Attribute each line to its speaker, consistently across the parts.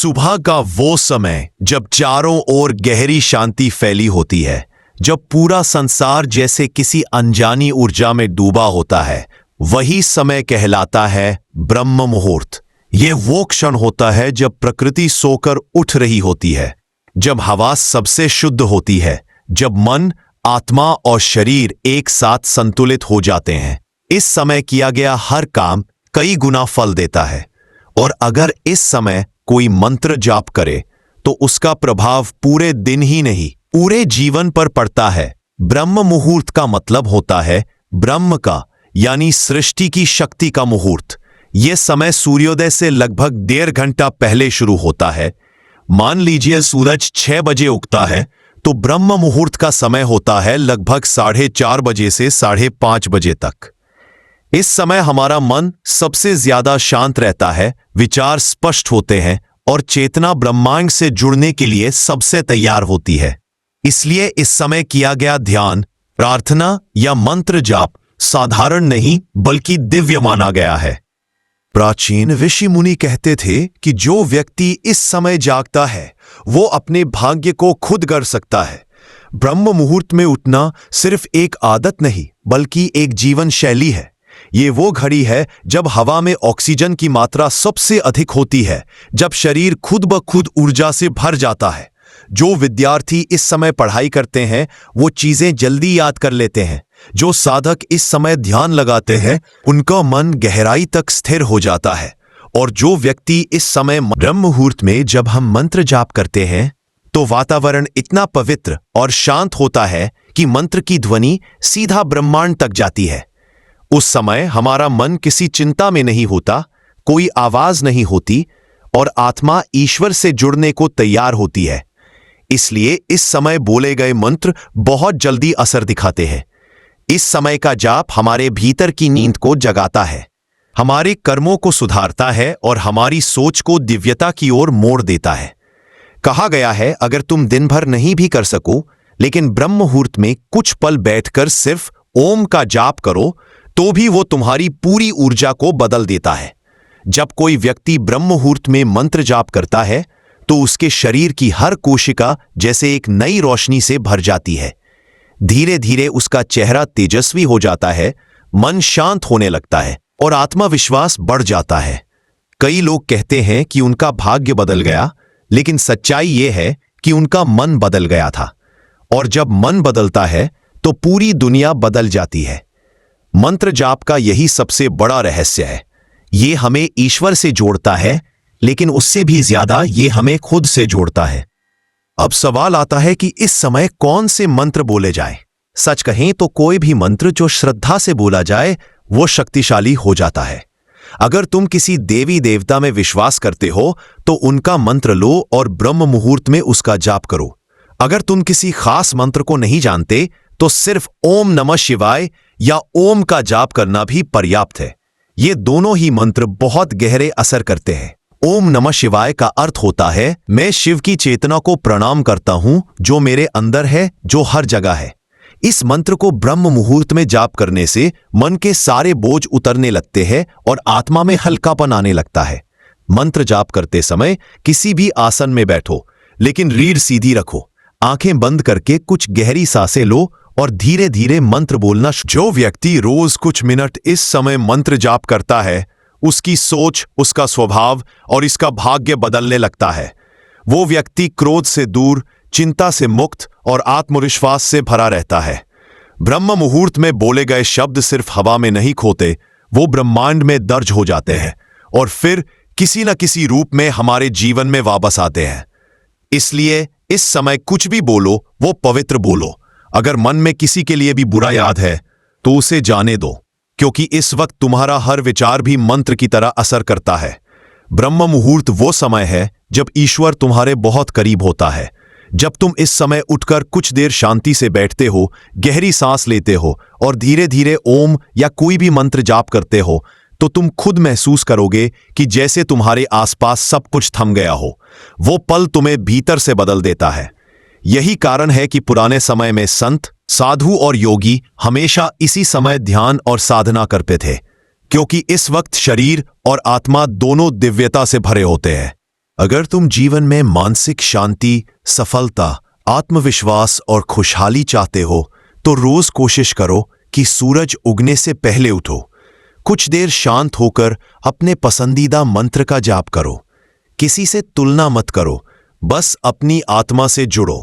Speaker 1: सुबह का वो समय जब चारों ओर गहरी शांति फैली होती है, जब पूरा संसार जैसे किसी अनजानी ऊर्जा में डूबा होता है, वही समय कहलाता है ब्रह्म मुहूर्त। ये वो क्षण होता है जब प्रकृति सोकर उठ रही होती है, जब हवा सबसे शुद्ध होती है, जब मन, आत्मा और शरीर एक साथ संतुलित हो जाते हैं। इस समय किया गया हर काम कई गुना फल देता है, और अगर इस समय कोई मंत्र जाप करे तो उसका प्रभाव पूरे दिन ही नहीं, पूरे जीवन पर पड़ता है। ब्रह्म मुहूर्त का मतलब होता है ब्रह्म का, यानी सृष्टि की शक्ति का मुहूर्त। यह समय सूर्योदय से लगभग 1.5 घंटा पहले शुरू होता है। मान लीजिए सूरज 6 बजे उगता है, तो ब्रह्म मुहूर्त का समय होता है लगभग 4:30 बजे से 5:30 बजे तक। इस समय हमारा मन सबसे ज्यादा शांत रहता है, विचार स्पष्ट होते हैं और चेतना ब्रह्मांड से जुड़ने के लिए सबसे तैयार होती है। इसलिए इस समय किया गया ध्यान, प्रार्थना या मंत्र जाप साधारण नहीं बल्कि दिव्य माना गया है। प्राचीन ऋषि मुनि कहते थे कि जो व्यक्ति इस समय जागता है वो अपने भाग्य को खुद गढ़ सकता है। ब्रह्म मुहूर्त में उठना सिर्फ एक आदत नहीं बल्कि एक जीवन शैली है। ये वो घड़ी है जब हवा में ऑक्सीजन की मात्रा सबसे अधिक होती है, जब शरीर खुद ब खुद ऊर्जा से भर जाता है। जो विद्यार्थी इस समय पढ़ाई करते हैं वो चीजें जल्दी याद कर लेते हैं। जो साधक इस समय ध्यान लगाते हैं उनका मन गहराई तक स्थिर हो जाता है। और जो व्यक्ति इस समय ब्रह्म मुहूर्त में जब हम मंत्र जाप करते हैं तो वातावरण इतना पवित्र और शांत होता है कि मंत्र की ध्वनि सीधा ब्रह्मांड तक जाती है। उस समय हमारा मन किसी चिंता में नहीं होता, कोई आवाज नहीं होती और आत्मा ईश्वर से जुड़ने को तैयार होती है। इसलिए इस समय बोले गए मंत्र बहुत जल्दी असर दिखाते हैं। इस समय का जाप हमारे भीतर की नींद को जगाता है, हमारे कर्मों को सुधारता है और हमारी सोच को दिव्यता की ओर मोड़ देता है। कहा गया है अगर तुम दिन भर नहीं भी कर सको लेकिन ब्रह्म मुहूर्त में कुछ पल बैठकर सिर्फ ओम का जाप करो तो भी वो तुम्हारी पूरी ऊर्जा को बदल देता है। जब कोई व्यक्ति ब्रह्म मुहूर्त में मंत्र जाप करता है तो उसके शरीर की हर कोशिका जैसे एक नई रोशनी से भर जाती है। धीरे धीरे उसका चेहरा तेजस्वी हो जाता है, मन शांत होने लगता है और आत्मविश्वास बढ़ जाता है। कई लोग कहते हैं कि उनका भाग्य बदल गया, लेकिन सच्चाई यह है कि उनका मन बदल गया था। और जब मन बदलता है तो पूरी दुनिया बदल जाती है। मंत्र जाप का यही सबसे बड़ा रहस्य है। ये हमें ईश्वर से जोड़ता है, लेकिन उससे भी ज्यादा ये हमें खुद से जोड़ता है। अब सवाल आता है कि इस समय कौन से मंत्र बोले जाएं? सच कहें तो कोई भी मंत्र जो श्रद्धा से बोला जाए वो शक्तिशाली हो जाता है। अगर तुम किसी देवी देवता में विश्वास करते हो तो उनका मंत्र लो और ब्रह्म मुहूर्त में उसका जाप करो। अगर तुम किसी खास मंत्र को नहीं जानते तो सिर्फ ओम नमः शिवाय या ओम का जाप करना भी पर्याप्त है। ये दोनों ही मंत्र बहुत गहरे असर करते हैं। ओम नमः शिवाय का अर्थ होता है मैं शिव की चेतना को प्रणाम करता हूं जो मेरे अंदर है, जो हर जगह है। इस मंत्र को ब्रह्म मुहूर्त में जाप करने से मन के सारे बोझ उतरने लगते हैं और आत्मा में हल्कापन आने लगता है। मंत्र जाप करते समय किसी भी आसन में बैठो, लेकिन रीढ़ सीधी रखो, आंखें बंद करके कुछ गहरी सांसें लो और धीरे धीरे मंत्र बोलना। जो व्यक्ति रोज कुछ मिनट इस समय मंत्र जाप करता है उसकी सोच, उसका स्वभाव और इसका भाग्य बदलने लगता है। वो व्यक्ति क्रोध से दूर, चिंता से मुक्त और आत्मविश्वास से भरा रहता है। ब्रह्म मुहूर्त में बोले गए शब्द सिर्फ हवा में नहीं खोते, वो ब्रह्मांड में दर्ज हो जाते हैं और फिर किसी न किसी रूप में हमारे जीवन में वापस आते हैं। इसलिए इस समय कुछ भी बोलो वो पवित्र बोलो। अगर मन में किसी के लिए भी बुरा याद है तो उसे जाने दो, क्योंकि इस वक्त तुम्हारा हर विचार भी मंत्र की तरह असर करता है। ब्रह्म मुहूर्त वो समय है जब ईश्वर तुम्हारे बहुत करीब होता है। जब तुम इस समय उठकर कुछ देर शांति से बैठते हो, गहरी सांस लेते हो और धीरे धीरे ओम या कोई भी मंत्र जाप करते हो तो तुम खुद महसूस करोगे कि जैसे तुम्हारे आसपास सब कुछ थम गया हो। वो पल तुम्हें भीतर से बदल देता है। यही कारण है कि पुराने समय में संत, साधु और योगी हमेशा इसी समय ध्यान और साधना करते थे, क्योंकि इस वक्त शरीर और आत्मा दोनों दिव्यता से भरे होते हैं। अगर तुम जीवन में मानसिक शांति, सफलता, आत्मविश्वास और खुशहाली चाहते हो तो रोज कोशिश करो कि सूरज उगने से पहले उठो। कुछ देर शांत होकर अपने पसंदीदा मंत्र का जाप करो। किसी से तुलना मत करो, बस अपनी आत्मा से जुड़ो।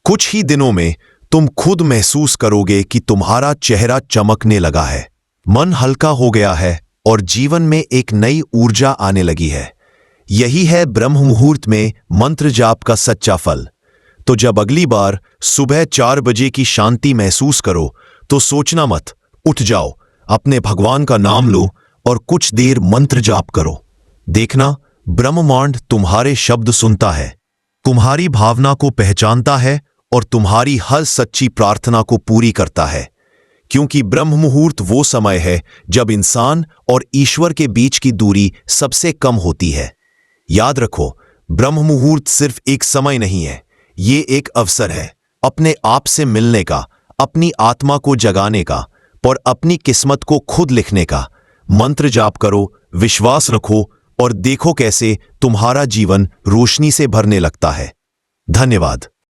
Speaker 1: कुछ ही दिनों में तुम खुद महसूस करोगे कि तुम्हारा चेहरा चमकने लगा है, मन हल्का हो गया है और जीवन में एक नई ऊर्जा आने लगी है। यही है ब्रह्म मुहूर्त में मंत्र जाप का सच्चा फल। तो जब अगली बार सुबह 4 बजे की शांति महसूस करो तो सोचना मत, उठ जाओ, अपने भगवान का नाम लो और कुछ देर मंत्र जाप करो। देखना, ब्रह्मांड तुम्हारे शब्द सुनता है, तुम्हारी भावना को पहचानता है और तुम्हारी हर सच्ची प्रार्थना को पूरी करता है। क्योंकि ब्रह्म मुहूर्त वो समय है जब इंसान और ईश्वर के बीच की दूरी सबसे कम होती है। याद रखो, ब्रह्म मुहूर्त सिर्फ एक समय नहीं है, ये एक अवसर है अपने आप से मिलने का, अपनी आत्मा को जगाने का और अपनी किस्मत को खुद लिखने का। मंत्र जाप करो, विश्वास रखो और देखो कैसे तुम्हारा जीवन रोशनी से भरने लगता है। धन्यवाद।